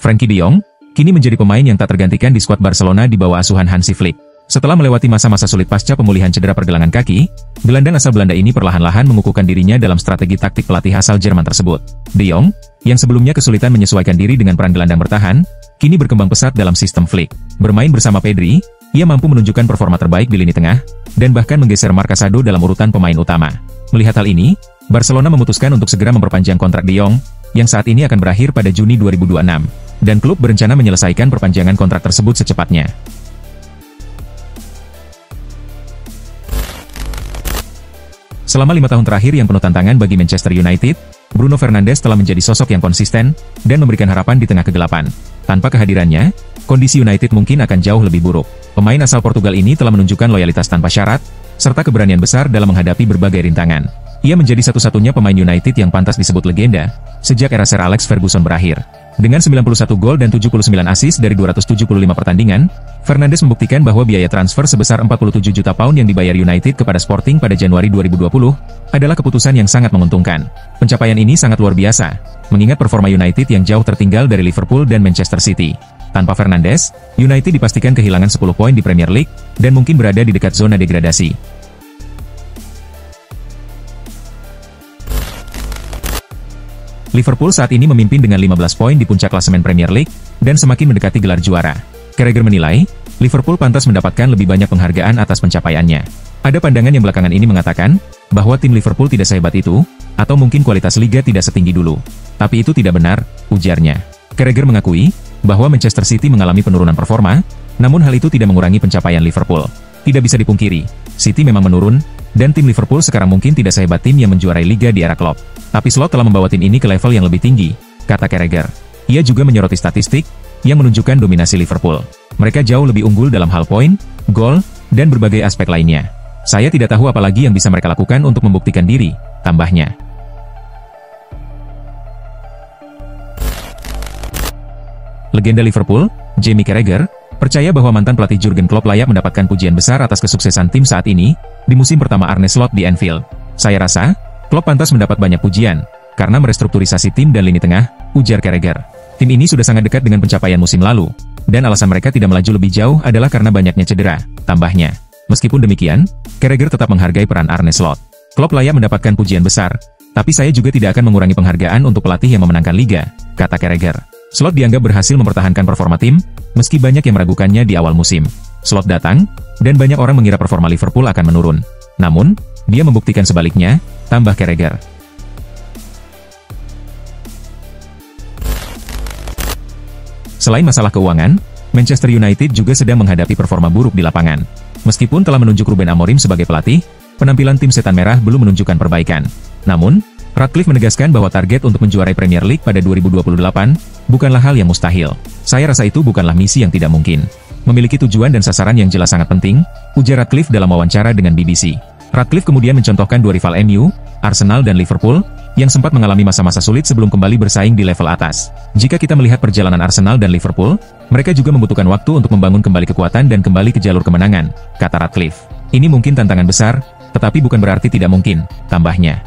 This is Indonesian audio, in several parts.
Frenkie de Jong kini menjadi pemain yang tak tergantikan di skuad Barcelona di bawah asuhan Hansi Flick. Setelah melewati masa-masa sulit pasca pemulihan cedera pergelangan kaki, gelandang asal Belanda ini perlahan-lahan mengukuhkan dirinya dalam strategi taktik pelatih asal Jerman tersebut. De Jong, yang sebelumnya kesulitan menyesuaikan diri dengan peran gelandang bertahan, kini berkembang pesat dalam sistem Flick. Bermain bersama Pedri, ia mampu menunjukkan performa terbaik di lini tengah, dan bahkan menggeser Marc Casado dalam urutan pemain utama. Melihat hal ini, Barcelona memutuskan untuk segera memperpanjang kontrak De Jong, yang saat ini akan berakhir pada Juni 2026. Dan klub berencana menyelesaikan perpanjangan kontrak tersebut secepatnya. Selama 5 tahun terakhir yang penuh tantangan bagi Manchester United, Bruno Fernandes telah menjadi sosok yang konsisten dan memberikan harapan di tengah kegelapan. Tanpa kehadirannya, kondisi United mungkin akan jauh lebih buruk. Pemain asal Portugal ini telah menunjukkan loyalitas tanpa syarat, serta keberanian besar dalam menghadapi berbagai rintangan. Ia menjadi satu-satunya pemain United yang pantas disebut legenda, sejak era Sir Alex Ferguson berakhir. Dengan 91 gol dan 79 assist dari 275 pertandingan, Fernandes membuktikan bahwa biaya transfer sebesar 47 juta pound yang dibayar United kepada Sporting pada Januari 2020 adalah keputusan yang sangat menguntungkan. Pencapaian ini sangat luar biasa, mengingat performa United yang jauh tertinggal dari Liverpool dan Manchester City. Tanpa Fernandes, United dipastikan kehilangan 10 poin di Premier League dan mungkin berada di dekat zona degradasi. Liverpool saat ini memimpin dengan 15 poin di puncak klasemen Premier League, dan semakin mendekati gelar juara. Carragher menilai, Liverpool pantas mendapatkan lebih banyak penghargaan atas pencapaiannya. Ada pandangan yang belakangan ini mengatakan, bahwa tim Liverpool tidak sehebat itu, atau mungkin kualitas liga tidak setinggi dulu. Tapi itu tidak benar, ujarnya. Carragher mengakui, bahwa Manchester City mengalami penurunan performa, namun hal itu tidak mengurangi pencapaian Liverpool. Tidak bisa dipungkiri, City memang menurun, dan tim Liverpool sekarang mungkin tidak sehebat tim yang menjuarai liga di era Klopp. Tapi Slot telah membawa tim ini ke level yang lebih tinggi, kata Carragher. Ia juga menyoroti statistik yang menunjukkan dominasi Liverpool. Mereka jauh lebih unggul dalam hal poin, gol, dan berbagai aspek lainnya. Saya tidak tahu apa lagi yang bisa mereka lakukan untuk membuktikan diri, tambahnya. Legenda Liverpool, Jamie Carragher, percaya bahwa mantan pelatih Jurgen Klopp layak mendapatkan pujian besar atas kesuksesan tim saat ini, di musim pertama Arne Slot di Anfield. Saya rasa, Klopp pantas mendapat banyak pujian, karena merestrukturisasi tim dan lini tengah, ujar Carragher. Tim ini sudah sangat dekat dengan pencapaian musim lalu, dan alasan mereka tidak melaju lebih jauh adalah karena banyaknya cedera, tambahnya. Meskipun demikian, Carragher tetap menghargai peran Arne Slot. Klopp layak mendapatkan pujian besar, tapi saya juga tidak akan mengurangi penghargaan untuk pelatih yang memenangkan liga, kata Carragher. Slot dianggap berhasil mempertahankan performa tim, meski banyak yang meragukannya di awal musim. Slot datang, dan banyak orang mengira performa Liverpool akan menurun. Namun, dia membuktikan sebaliknya, tambah Carragher. Selain masalah keuangan, Manchester United juga sedang menghadapi performa buruk di lapangan. Meskipun telah menunjuk Ruben Amorim sebagai pelatih, penampilan tim Setan Merah belum menunjukkan perbaikan. Namun, Ratcliffe menegaskan bahwa target untuk menjuarai Premier League pada 2028 bukanlah hal yang mustahil. Saya rasa itu bukanlah misi yang tidak mungkin. Memiliki tujuan dan sasaran yang jelas sangat penting, ujar Ratcliffe dalam wawancara dengan BBC. Ratcliffe kemudian mencontohkan dua rival MU, Arsenal dan Liverpool, yang sempat mengalami masa-masa sulit sebelum kembali bersaing di level atas. Jika kita melihat perjalanan Arsenal dan Liverpool, mereka juga membutuhkan waktu untuk membangun kembali kekuatan dan kembali ke jalur kemenangan, kata Ratcliffe. Ini mungkin tantangan besar, tetapi bukan berarti tidak mungkin, tambahnya.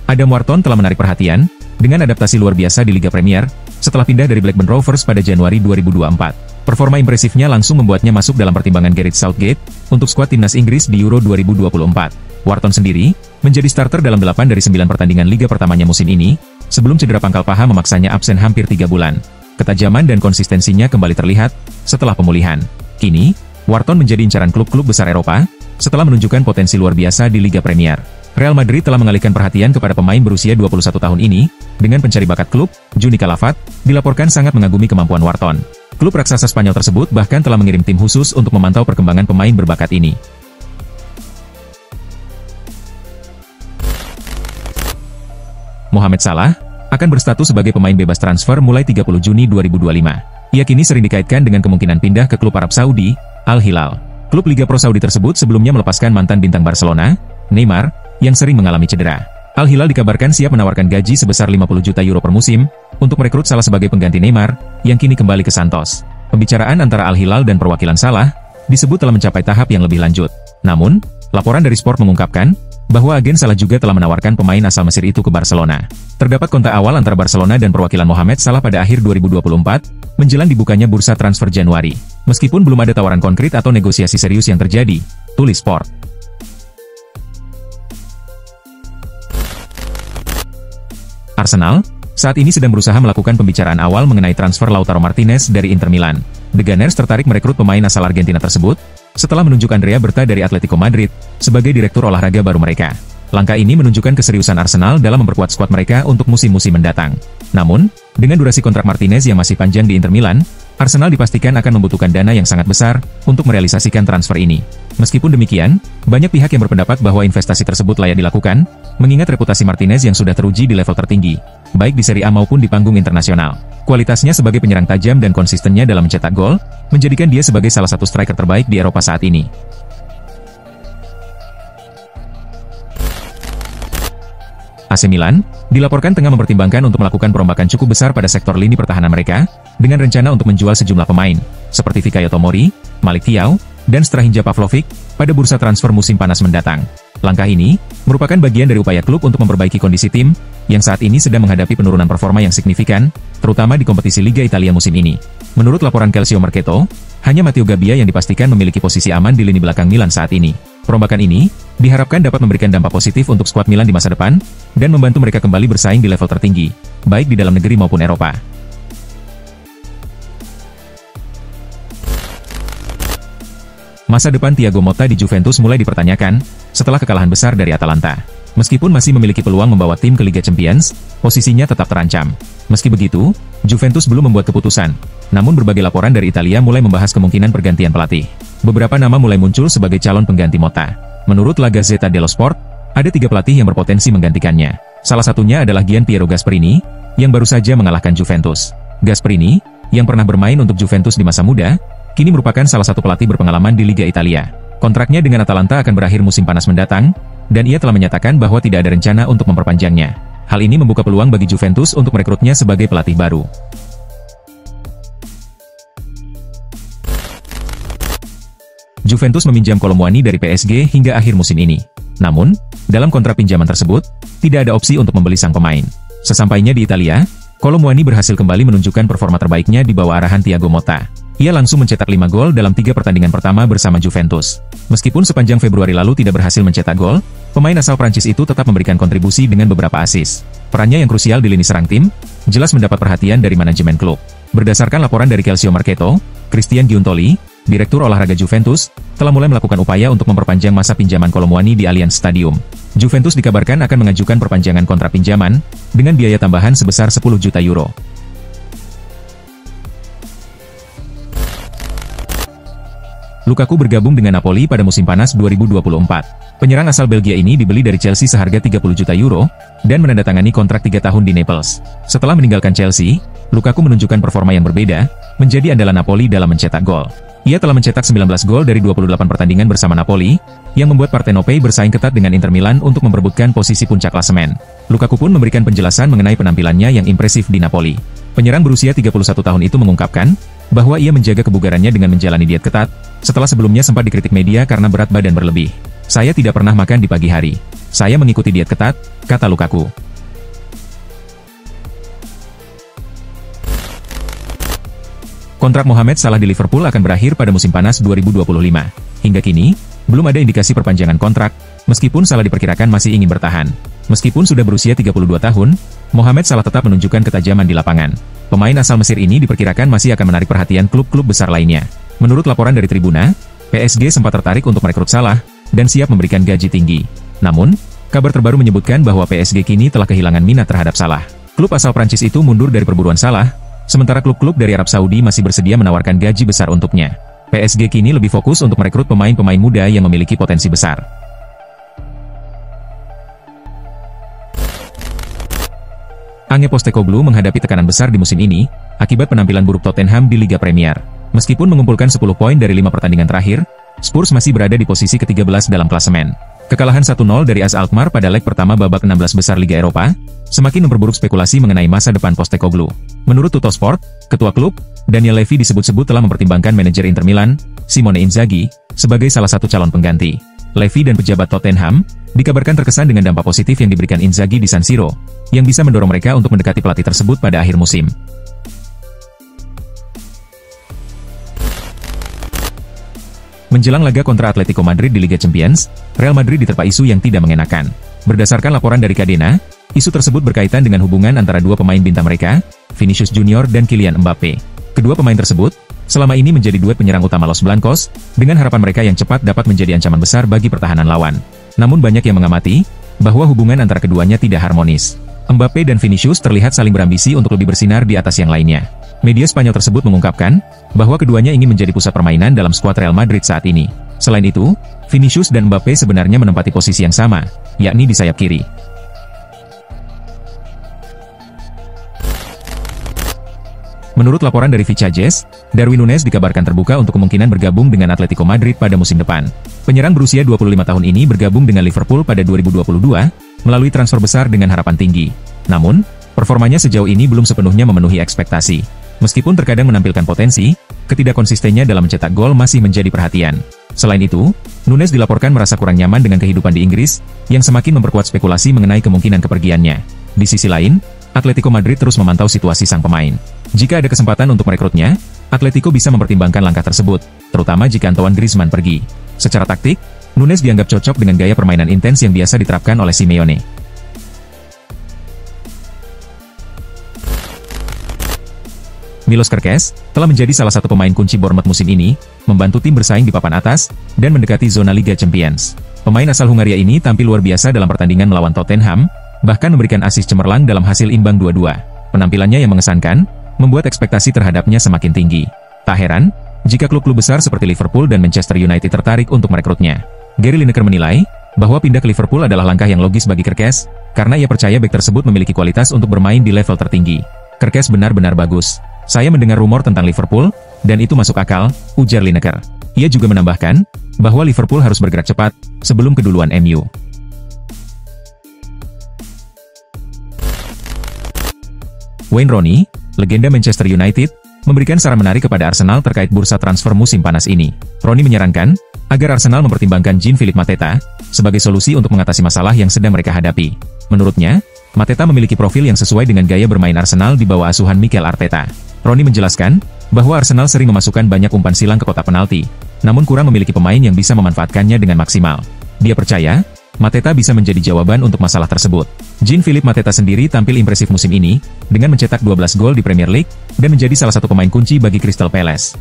Adam Wharton telah menarik perhatian, dengan adaptasi luar biasa di Liga Premier, setelah pindah dari Blackburn Rovers pada Januari 2024. Performa impresifnya langsung membuatnya masuk dalam pertimbangan Gareth Southgate untuk skuad timnas Inggris di Euro 2024. Wharton sendiri menjadi starter dalam 8 dari 9 pertandingan liga pertamanya musim ini, sebelum cedera pangkal paha memaksanya absen hampir 3 bulan. Ketajaman dan konsistensinya kembali terlihat setelah pemulihan. Kini, Wharton menjadi incaran klub-klub besar Eropa setelah menunjukkan potensi luar biasa di Liga Premier. Real Madrid telah mengalihkan perhatian kepada pemain berusia 21 tahun ini, dengan pencari bakat klub, Juni Calafat, dilaporkan sangat mengagumi kemampuan Wharton. Klub raksasa Spanyol tersebut bahkan telah mengirim tim khusus untuk memantau perkembangan pemain berbakat ini. Mohamed Salah akan berstatus sebagai pemain bebas transfer mulai 30 Juni 2025. Ia kini sering dikaitkan dengan kemungkinan pindah ke klub Arab Saudi, Al Hilal. Klub Liga Pro Saudi tersebut sebelumnya melepaskan mantan bintang Barcelona, Neymar, yang sering mengalami cedera. Al Hilal dikabarkan siap menawarkan gaji sebesar 50 juta euro per musim untuk merekrut Salah sebagai pengganti Neymar yang kini kembali ke Santos. Pembicaraan antara Al Hilal dan perwakilan Salah disebut telah mencapai tahap yang lebih lanjut. Namun, laporan dari Sport mengungkapkan bahwa agen Salah juga telah menawarkan pemain asal Mesir itu ke Barcelona. Terdapat kontak awal antara Barcelona dan perwakilan Mohamed Salah pada akhir 2024, menjelang dibukanya bursa transfer Januari. Meskipun belum ada tawaran konkret atau negosiasi serius yang terjadi, tulis Sport. Arsenal saat ini sedang berusaha melakukan pembicaraan awal mengenai transfer Lautaro Martinez dari Inter Milan. The Gunners tertarik merekrut pemain asal Argentina tersebut, setelah menunjuk Andrea Berta dari Atletico Madrid sebagai direktur olahraga baru mereka. Langkah ini menunjukkan keseriusan Arsenal dalam memperkuat skuad mereka untuk musim-musim mendatang. Namun, dengan durasi kontrak Martinez yang masih panjang di Inter Milan, Arsenal dipastikan akan membutuhkan dana yang sangat besar untuk merealisasikan transfer ini. Meskipun demikian, banyak pihak yang berpendapat bahwa investasi tersebut layak dilakukan, mengingat reputasi Martinez yang sudah teruji di level tertinggi, baik di Serie A maupun di panggung internasional. Kualitasnya sebagai penyerang tajam dan konsistennya dalam mencetak gol, menjadikan dia sebagai salah satu striker terbaik di Eropa saat ini. AC Milan dilaporkan tengah mempertimbangkan untuk melakukan perombakan cukup besar pada sektor lini pertahanan mereka, dengan rencana untuk menjual sejumlah pemain, seperti Fikayo Tomori, Malik Thiaw, dan Strahinja Pavlovic, pada bursa transfer musim panas mendatang. Langkah ini merupakan bagian dari upaya klub untuk memperbaiki kondisi tim, yang saat ini sedang menghadapi penurunan performa yang signifikan, terutama di kompetisi Liga Italia musim ini. Menurut laporan Calcio Mercato, hanya Matteo Gabbia yang dipastikan memiliki posisi aman di lini belakang Milan saat ini. Perombakan ini diharapkan dapat memberikan dampak positif untuk skuad Milan di masa depan, dan membantu mereka kembali bersaing di level tertinggi, baik di dalam negeri maupun Eropa. Masa depan Thiago Motta di Juventus mulai dipertanyakan, setelah kekalahan besar dari Atalanta. Meskipun masih memiliki peluang membawa tim ke Liga Champions, posisinya tetap terancam. Meski begitu, Juventus belum membuat keputusan. Namun berbagai laporan dari Italia mulai membahas kemungkinan pergantian pelatih. Beberapa nama mulai muncul sebagai calon pengganti Motta. Menurut La Gazzetta dello Sport, ada 3 pelatih yang berpotensi menggantikannya. Salah satunya adalah Gian Piero Gasperini, yang baru saja mengalahkan Juventus. Gasperini, yang pernah bermain untuk Juventus di masa muda, kini merupakan salah satu pelatih berpengalaman di Liga Italia. Kontraknya dengan Atalanta akan berakhir musim panas mendatang, dan ia telah menyatakan bahwa tidak ada rencana untuk memperpanjangnya. Hal ini membuka peluang bagi Juventus untuk merekrutnya sebagai pelatih baru. Juventus meminjam Colomwani dari PSG hingga akhir musim ini. Namun, dalam kontrak pinjaman tersebut, tidak ada opsi untuk membeli sang pemain. Sesampainya di Italia, Colomwani berhasil kembali menunjukkan performa terbaiknya di bawah arahan Thiago Motta. Ia langsung mencetak 5 gol dalam 3 pertandingan pertama bersama Juventus. Meskipun sepanjang Februari lalu tidak berhasil mencetak gol, pemain asal Prancis itu tetap memberikan kontribusi dengan beberapa assist. Perannya yang krusial di lini serang tim, jelas mendapat perhatian dari manajemen klub. Berdasarkan laporan dari Calcio Mercato, Christian Giuntoli, direktur olahraga Juventus, telah mulai melakukan upaya untuk memperpanjang masa pinjaman Colomwani di Allianz Stadium. Juventus dikabarkan akan mengajukan perpanjangan kontrak pinjaman, dengan biaya tambahan sebesar 10 juta euro. Lukaku bergabung dengan Napoli pada musim panas 2024. Penyerang asal Belgia ini dibeli dari Chelsea seharga 30 juta euro, dan menandatangani kontrak 3 tahun di Naples. Setelah meninggalkan Chelsea, Lukaku menunjukkan performa yang berbeda, menjadi andalan Napoli dalam mencetak gol. Ia telah mencetak 19 gol dari 28 pertandingan bersama Napoli, yang membuat Partenope bersaing ketat dengan Inter Milan untuk memperebutkan posisi puncak klasemen. Lukaku pun memberikan penjelasan mengenai penampilannya yang impresif di Napoli. Penyerang berusia 31 tahun itu mengungkapkan bahwa ia menjaga kebugarannya dengan menjalani diet ketat, setelah sebelumnya sempat dikritik media karena berat badan berlebih. "Saya tidak pernah makan di pagi hari. Saya mengikuti diet ketat," kata Lukaku. Kontrak Mohamed Salah di Liverpool akan berakhir pada musim panas 2025. Hingga kini, belum ada indikasi perpanjangan kontrak, meskipun Salah diperkirakan masih ingin bertahan. Meskipun sudah berusia 32 tahun, Mohamed Salah tetap menunjukkan ketajaman di lapangan. Pemain asal Mesir ini diperkirakan masih akan menarik perhatian klub-klub besar lainnya. Menurut laporan dari Tribuna, PSG sempat tertarik untuk merekrut Salah, dan siap memberikan gaji tinggi. Namun, kabar terbaru menyebutkan bahwa PSG kini telah kehilangan minat terhadap Salah. Klub asal Prancis itu mundur dari perburuan Salah, sementara klub-klub dari Arab Saudi masih bersedia menawarkan gaji besar untuknya. PSG kini lebih fokus untuk merekrut pemain-pemain muda yang memiliki potensi besar. Ange Postecoglou menghadapi tekanan besar di musim ini, akibat penampilan buruk Tottenham di Liga Premier. Meskipun mengumpulkan 10 poin dari 5 pertandingan terakhir, Spurs masih berada di posisi ke-13 dalam klasemen. Kekalahan 1-0 dari AS Alkmaar pada leg pertama babak 16 besar Liga Eropa, semakin memperburuk spekulasi mengenai masa depan Postecoglou. Menurut Tuttosport, ketua klub, Daniel Levy disebut-sebut telah mempertimbangkan manajer Inter Milan, Simone Inzaghi, sebagai salah satu calon pengganti. Levy dan pejabat Tottenham dikabarkan terkesan dengan dampak positif yang diberikan Inzaghi di San Siro, yang bisa mendorong mereka untuk mendekati pelatih tersebut pada akhir musim. Menjelang laga kontra Atletico Madrid di Liga Champions, Real Madrid diterpa isu yang tidak mengenakan. Berdasarkan laporan dari Cadena, isu tersebut berkaitan dengan hubungan antara dua pemain bintang mereka, Vinicius Junior dan Kylian Mbappe. Kedua pemain tersebut selama ini menjadi duet penyerang utama Los Blancos, dengan harapan mereka yang cepat dapat menjadi ancaman besar bagi pertahanan lawan. Namun banyak yang mengamati bahwa hubungan antara keduanya tidak harmonis. Mbappe dan Vinicius terlihat saling berambisi untuk lebih bersinar di atas yang lainnya. Media Spanyol tersebut mengungkapkan bahwa keduanya ingin menjadi pusat permainan dalam skuad Real Madrid saat ini. Selain itu, Vinicius dan Mbappe sebenarnya menempati posisi yang sama, yakni di sayap kiri. Menurut laporan dari Vichajes, Darwin Núñez dikabarkan terbuka untuk kemungkinan bergabung dengan Atletico Madrid pada musim depan. Penyerang berusia 25 tahun ini bergabung dengan Liverpool pada 2022, melalui transfer besar dengan harapan tinggi. Namun, performanya sejauh ini belum sepenuhnya memenuhi ekspektasi. Meskipun terkadang menampilkan potensi, ketidakkonsistennya dalam mencetak gol masih menjadi perhatian. Selain itu, Núñez dilaporkan merasa kurang nyaman dengan kehidupan di Inggris, yang semakin memperkuat spekulasi mengenai kemungkinan kepergiannya. Di sisi lain, Atletico Madrid terus memantau situasi sang pemain. Jika ada kesempatan untuk merekrutnya, Atletico bisa mempertimbangkan langkah tersebut, terutama jika Antoine Griezmann pergi. Secara taktik, Núñez dianggap cocok dengan gaya permainan intens yang biasa diterapkan oleh Simeone. Milos Kerkez telah menjadi salah satu pemain kunci Bournemouth musim ini, membantu tim bersaing di papan atas dan mendekati zona Liga Champions. Pemain asal Hungaria ini tampil luar biasa dalam pertandingan melawan Tottenham, bahkan memberikan assist cemerlang dalam hasil imbang 2-2. Penampilannya yang mengesankan membuat ekspektasi terhadapnya semakin tinggi. Tak heran jika klub-klub besar seperti Liverpool dan Manchester United tertarik untuk merekrutnya. Gary Lineker menilai bahwa pindah ke Liverpool adalah langkah yang logis bagi Kerkez, karena ia percaya bek tersebut memiliki kualitas untuk bermain di level tertinggi. Kerkez benar-benar bagus. Saya mendengar rumor tentang Liverpool, dan itu masuk akal, ujar Lineker. Ia juga menambahkan bahwa Liverpool harus bergerak cepat sebelum keduluan MU. Wayne Rooney, legenda Manchester United, memberikan saran menarik kepada Arsenal terkait bursa transfer musim panas ini. Rooney menyarankan agar Arsenal mempertimbangkan Jean-Philippe Mateta sebagai solusi untuk mengatasi masalah yang sedang mereka hadapi. Menurutnya, Mateta memiliki profil yang sesuai dengan gaya bermain Arsenal di bawah asuhan Mikel Arteta. Rooney menjelaskan bahwa Arsenal sering memasukkan banyak umpan silang ke kotak penalti, namun kurang memiliki pemain yang bisa memanfaatkannya dengan maksimal. Dia percaya Mateta bisa menjadi jawaban untuk masalah tersebut. Jean-Philippe Mateta sendiri tampil impresif musim ini, dengan mencetak 12 gol di Premier League, dan menjadi salah satu pemain kunci bagi Crystal Palace.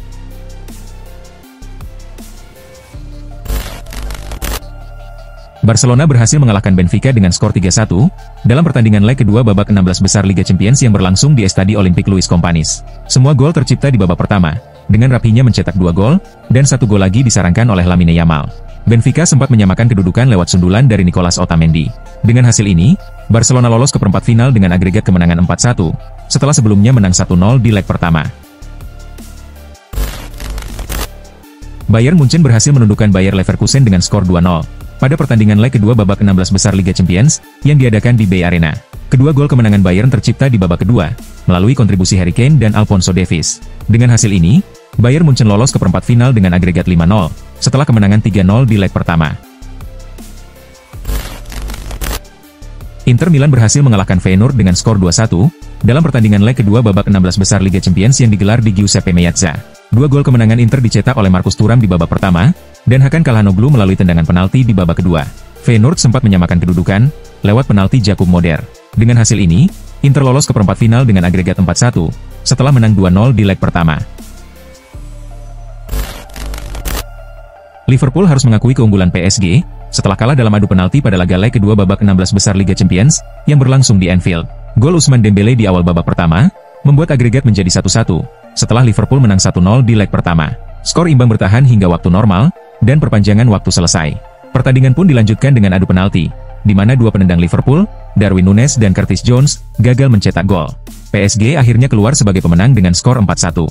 Barcelona berhasil mengalahkan Benfica dengan skor 3-1, dalam pertandingan leg kedua babak 16 besar Liga Champions yang berlangsung di Estadio Olympique Luis Companys. Semua gol tercipta di babak pertama, dengan rapinya mencetak 2 gol, dan 1 gol lagi disarankan oleh Lamine Yamal. Benfica sempat menyamakan kedudukan lewat sundulan dari Nicolas Otamendi. Dengan hasil ini, Barcelona lolos ke perempat final dengan agregat kemenangan 4-1, setelah sebelumnya menang 1-0 di leg pertama. Bayern Munchen berhasil menundukkan Bayer Leverkusen dengan skor 2-0. Pada pertandingan leg kedua babak 16 besar Liga Champions, yang diadakan di Bay Arena. Kedua gol kemenangan Bayern tercipta di babak kedua, melalui kontribusi Harry Kane dan Alphonso Davies. Dengan hasil ini, Bayern Munchen lolos ke perempat final dengan agregat 5-0, setelah kemenangan 3-0 di leg pertama. Inter Milan berhasil mengalahkan Feyenoord dengan skor 2-1, dalam pertandingan leg kedua babak 16 besar Liga Champions yang digelar di Giuseppe Meazza. 2 gol kemenangan Inter dicetak oleh Marcus Thuram di babak pertama, dan Hakan Calhanoglu melalui tendangan penalti di babak kedua. Feyenoord sempat menyamakan kedudukan, lewat penalti Jakub Moder. Dengan hasil ini, Inter lolos ke perempat final dengan agregat 4-1, setelah menang 2-0 di leg pertama. Liverpool harus mengakui keunggulan PSG, setelah kalah dalam adu penalti pada laga leg kedua babak 16 besar Liga Champions, yang berlangsung di Anfield. Gol Ousmane Dembélé di awal babak pertama, membuat agregat menjadi 1-1, setelah Liverpool menang 1-0 di leg pertama. Skor imbang bertahan hingga waktu normal, dan perpanjangan waktu selesai. Pertandingan pun dilanjutkan dengan adu penalti, di mana dua penendang Liverpool, Darwin Núñez dan Curtis Jones, gagal mencetak gol. PSG akhirnya keluar sebagai pemenang dengan skor 4-1.